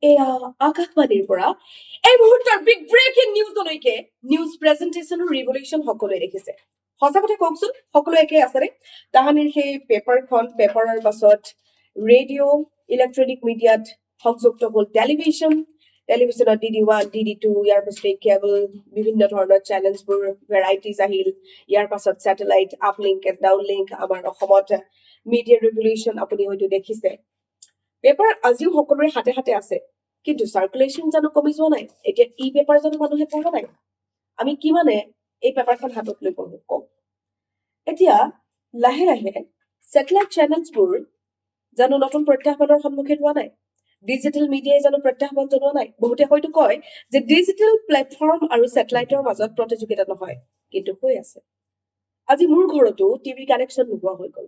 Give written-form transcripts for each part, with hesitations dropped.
এয়া আকাশবাণীৰ পৰা এই মুহূৰ্তৰ বিগ ব্ৰেকিং নিউজলৈকে নিউজ প্ৰেজেন্টেশ্যনৰ ৰিভলিউশ্যন সকলোৱে দেখিছে। সঁচা কথা কওকচোন, সকলো একে আছেনে? তাহানিৰ সেই পেপাৰৰ পাছত ৰেডিঅ' ইলেক্ট্ৰনিক মিডিয়াত সংযুক্ত হ'ল টেলিভিশ্যনত DD1, DD2, ইয়াৰ পাছতে কেবল বিভিন্ন ধৰণৰ চেনেলছবোৰ ভেৰাইটিজ আহিল। ইয়াৰ পাছত ছেটেলাইট আপলিংক ডাউনলিংক আমাৰ অসমত মিডিয়া ৰিভলিউশ্যন আপুনি হয়তো দেখিছে। পেপাৰ আজিও সকলোৰে হাতে হাতে আছে, কিন্তু চাৰ্কুলেশ্যন জানো কমি যোৱা নাই? এতিয়া পেপাৰ জানো মানুহে পঢ়া নাই? আমি কিমানে এই পেপাৰখন হাতত লৈ পঢ়ো কওক? এতিয়া লাহে লাহে ছেটেলাইট চেনেলছবোৰ জানো নতুন প্ৰত্যাহ্বানৰ সন্মুখীন হোৱা নাই? ডিজিটেল মিডিয়াই জানো প্ৰত্যাহ্বান জনোৱা নাই? বহুতে হয়তো কয় যে ডিজিটেল প্লেটফৰ্ম আৰু ছেটেলাইটৰ মাজত প্ৰতিযোগিতা নহয়, কিন্তু হৈ আছে। আজি মোৰ ঘৰতো টিভি কানেকশ্যন নোহোৱা হৈ গ'ল।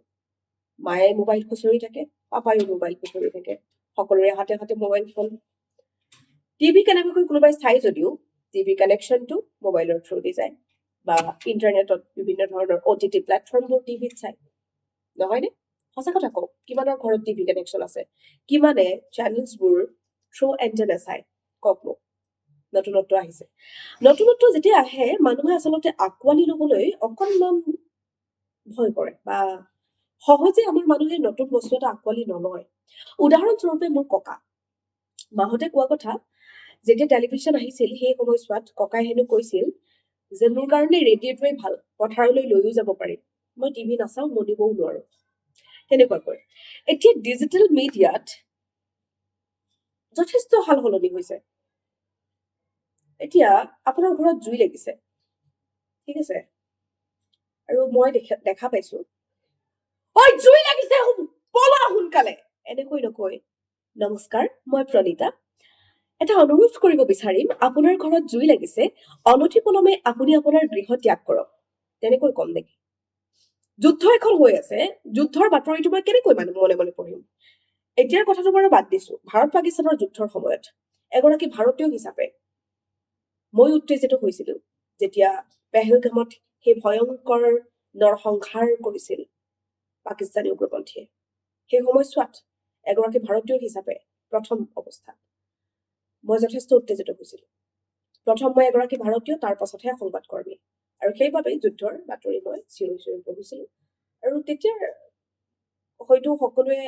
মায়ে মোবাইল খুচৰি থাকে, পাপায়ো মোবাইল খুচৰি থাকে, সকলোৰে হাতে হাতে মোবাইল ফোন। টিভি কেনেবাকৈ কোনোবাই চাই যদিও টিভি কানেকশ্যনটো মোবাইলৰ থ্ৰুদি যায়, বা ইণ্টাৰনেটত বিভিন্ন ধৰণৰ OTT প্লেটফৰ্মবোৰ টিভিত চায়, নহয়নে? সঁচা কথা কওক, কিমানৰ ঘৰত টিভি কানেকশ্যন আছে? কিমানে চেনেলছবোৰ থ্ৰু এণ্টেনা চায়? কওক মোক। নতুনত্ব আহিছে। নতুনত্ব যেতিয়া আহে, মানুহে আচলতে আঁকোৱালি ল'বলৈ অকণমান ভয় কৰে, বা সহজে আমাৰ মানুহে নতুন বস্তু এটা আঁকোৱালি নলয়। উদাহৰণস্বৰূপে মোৰ ককা। মাহঁতে কোৱা কথা, যেতিয়া টেলিভিশ্যন আহিছিল সেই সময়ছোৱাত ককাই হেনো কৈছিল যে মোৰ কাৰণে ৰেডিঅ'টোৱে ভাল, পথাৰলৈ লৈও যাব পাৰিম, মই টিভি নাচাওঁ, মনিবও নোৱাৰো, তেনেকুৱাকৈ। এতিয়া ডিজিটেল মিডিয়াত যথেষ্ট সাল সলনি হৈছে। এতিয়া আপোনাৰ ঘৰত জুই লাগিছে, ঠিক আছে, আৰু মই দেখা পাইছো, ঐ জুই লাগিছে, পলা সোনকালে, এনেকৈ নকৈ, নমস্কাৰ, মই প্ৰণীতা, এটা অনুৰোধ কৰিব বিচাৰিম, আপোনাৰ ঘৰত জুই লাগিছে, অনতিপলমে আপুনি আপোনাৰ গৃহ ত্যাগ কৰক, তেনেকৈ কম নেকি? যুদ্ধ এখন হৈ আছে, যুদ্ধৰ বাতৰিটো মই কেনেকৈ মনে মনে পঢ়িম? এতিয়াৰ কথাটো বাৰু বাদ দিছো, ভাৰত পাকিস্তানৰ যুদ্ধৰ সময়ত এগৰাকী ভাৰতীয় হিচাপে মই উত্তেজিত হৈছিলো, যেতিয়া পেহেলগামত সেই ভয়ংকৰ নৰসংহাৰ কৰিছিল পাকিস্তানী উগ্ৰপন্থীয়ে। সেই সময়ছোৱাত এগৰাকী ভাৰতীয় হিচাপে প্ৰথম অৱস্থাত মই যথেষ্ট উত্তেজিত হৈছিলো। প্ৰথম মই এগৰাকী ভাৰতীয়, তাৰ পাছতহে সংবাদকৰ্মী, আৰু সেইবাবেই যুদ্ধৰ বাতৰি মই চিঞৰি চিঞৰি পঢ়িছিলো। আৰু তেতিয়া হয়তো সকলোৱে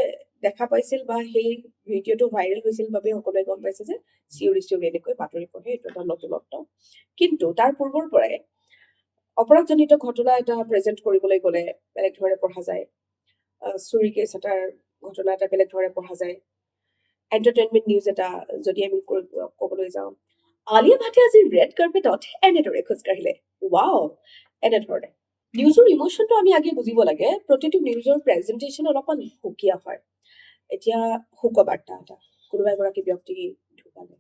দেখা পাইছিল, বা সেই ভিডিঅ'টো ভাইৰেল হৈছিল বাবে সকলোৱে গম পাইছে যে চিঞৰি চিঞৰি এনেকৈ বাতৰি পঢ়ে, এইটো এটা নতুনত্ব। কিন্তু তাৰ পূৰ্বৰ পৰাই অপৰাধজনিত ঘটনা এটা প্ৰেজেণ্ট কৰিবলৈ গ'লে বেলেগ ধৰণে পঢ়া যায়, চুৰি কেছ এটাৰ ঘটনা এটা বেলেগ ধৰণে পঢ়া যায়, এণ্টাৰটেইনমেণ্ট নিউজ এটা যদি আমি ক'বলৈ যাওঁ, আলিয়া ভাটে আজি ৰেড কাৰ্পেটত এনেদৰে খোজকাঢ়িলে, ৱাও, এনেধৰণে। নিউজৰ ইমোশ্যনটো আমি আগে বুজিব লাগে, প্ৰতিটো নিউজৰ প্ৰেজেণ্টেশ্যন অলপমান সুকীয়া হয়। এতিয়া শোকবাৰ্তা এটা, কোনোবা এগৰাকী ব্যক্তি ঢুকালে,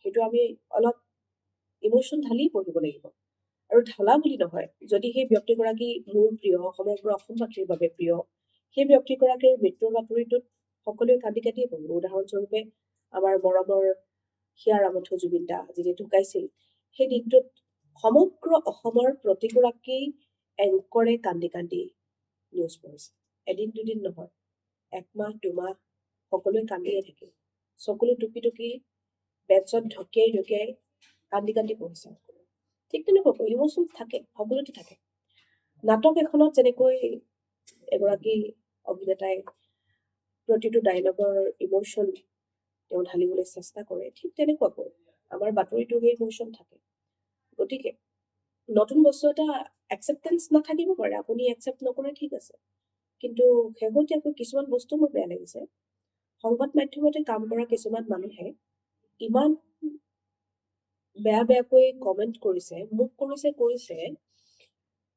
সেইটো আমি অলপ ইমোশ্যন ঢালি পঢ়িব লাগিব। আৰু ঢলা বুলি নহয়, যদি সেই ব্যক্তিগৰাকী মোৰ প্ৰিয়, সমগ্ৰ অসমবাসীৰ বাবে প্ৰিয়, সেই ব্যক্তিগৰাকীৰ মৃত্যুৰ বাতৰিটোত সকলোৱে কান্দি কান্দিয়ে পঢ়িব। উদাহৰণস্বৰূপে আমাৰ মৰমৰ হিয়া ৰামথু জুবিন দা যেতিয়া ঢুকাইছিল, সেই দিনটোত সমগ্ৰ অসমৰ প্ৰতিগৰাকী এংকৰে কান্দি কান্দি নিউজ পঢ়িছে। এদিন দুদিন নহয়, একমাহ দুমাহ সকলোৱে কান্দিয়ে থাকিল, চকুলো টুকি টুকি বেঞ্চত ঢকিয়াই ঢকিয়াই কান্দি কান্দি পঢ়িছে। ঠিক তেনেকুৱাকৈ ইমোশ্যন থাকে, সকলোতে থাকে। নাটক এখনত যেনেকৈ এগৰাকী অভিনেতাই প্ৰতিটো ডাইলগৰ ইমোশ্যন তেওঁ ঢালিবলৈ চেষ্টা কৰে, ঠিক তেনেকুৱাকৈ আমাৰ বাতৰিটো সেই ইমোশ্যন থাকে। গতিকে নতুন বস্তু এটা একচেপ্টেঞ্চ নাথাকিব পাৰে, আপুনি একচেপ্ট নকৰে, ঠিক আছে, কিন্তু শেহতীয়াকৈ কিছুমান বস্তু মোৰ বেয়া লাগিছে। সংবাদ মাধ্যমতে কাম কৰা কিছুমান মানুহে ইমান বেয়াকৈ কমেণ্ট কৰিছে, মোক কৰিছে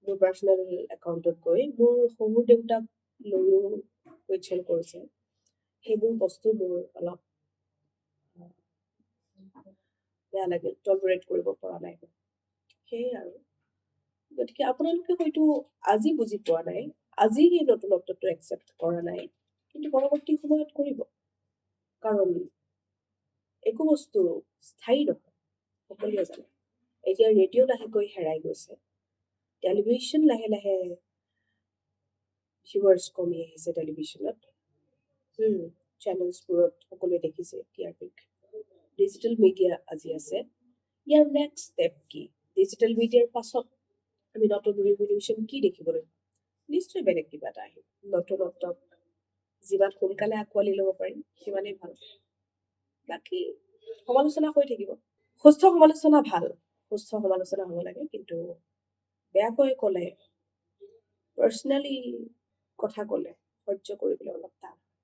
মোৰ পাৰ্চনেল একাউণ্টত গৈ, মোৰ শহুৰ দেউতাক লৈও কুৱেশ্যন কৰিছে। সেইবোৰ বস্তু মোৰ অলপ বেয়া লাগিল, টলাৰেট কৰিব পৰা নাই। সেয়াই আৰু। গতিকে আপোনালোকে হয়তো আজি বুজি পোৱা নাই, আজি সেই নতুনত্বটো একচেপ্ট কৰা নাই, কিন্তু পৰৱৰ্তী সময়ত কৰিব, কাৰণ একো বস্তু স্থায়ী নহয়, সকলোৱে জানে। এতিয়া ৰেডিঅ' লাহেকৈ হেৰাই গৈছে, টেলিভিশ্যন লাহে লাহে ভিউৱাৰ্ছ কমি আহিছে টেলিভিশ্যনত, চেনেলছবোৰত সকলোৱে দেখিছে TRPক। ডিজিটেল মিডিয়া আজি আছে, ইয়াৰ নেক্সট ষ্টেপ কি? ডিজিটেল মিডিয়াৰ পাছত আমি নতুন ৰিভলিউশ্যন কি দেখিবলৈ পাম? নিশ্চয় বেলেগ কিবা এটা আহিব। নতুনত্বক যিমান সোনকালে আঁকোৱালি ল'ব পাৰিম সিমানেই ভাল। বাকী সমালোচনা হৈ থাকিব। সুস্থ সমালোচনা ভাল, সুস্থ সমালোচনা হ'ব লাগে, কিন্তু বেয়াকৈ ক'লে, পাৰ্চনেলি কথা ক'লে সহ্য কৰিবলৈ অলপ টান।